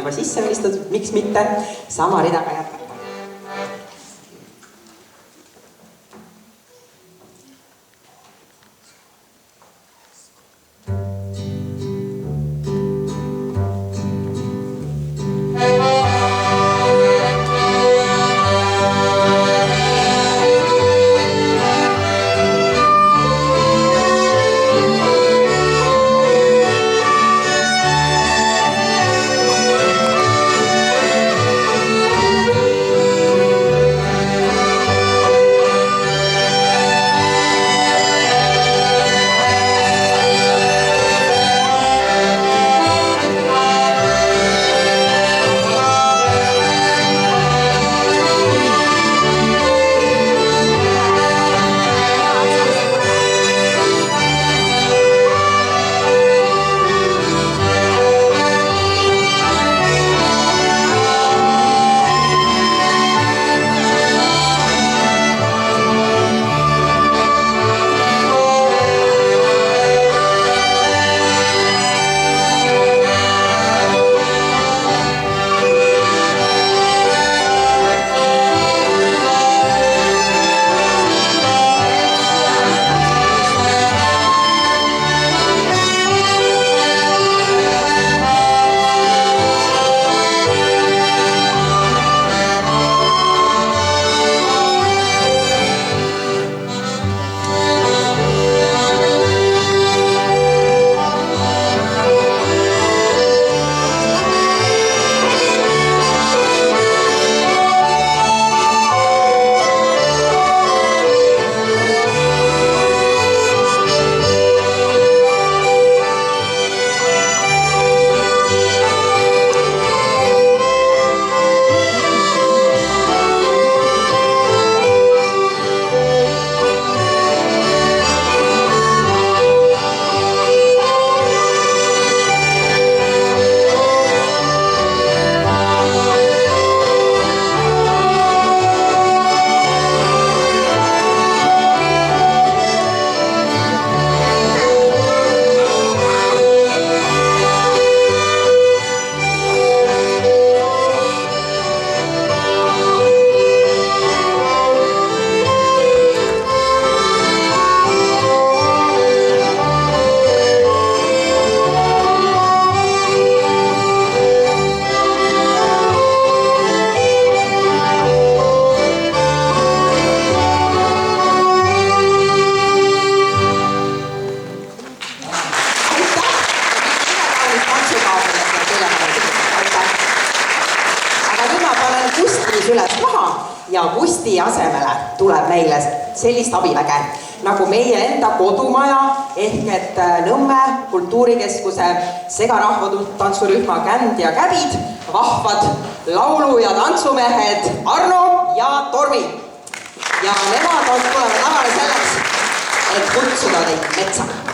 juba sisse õnnistatud, miks mitte sama ridaga jätkata. Üles maha ja Kusti asemele tuleb meile sellist abiväge nagu meie enda kodumaja ehk et Nõmme kultuurikeskuse segarahvatantsurühma Känd ja Käbid, vahvad laulu- ja tantsumehed Arno ja Tormi. Ja nemad tulevad lavale selleks, et kutsuda teid metsa.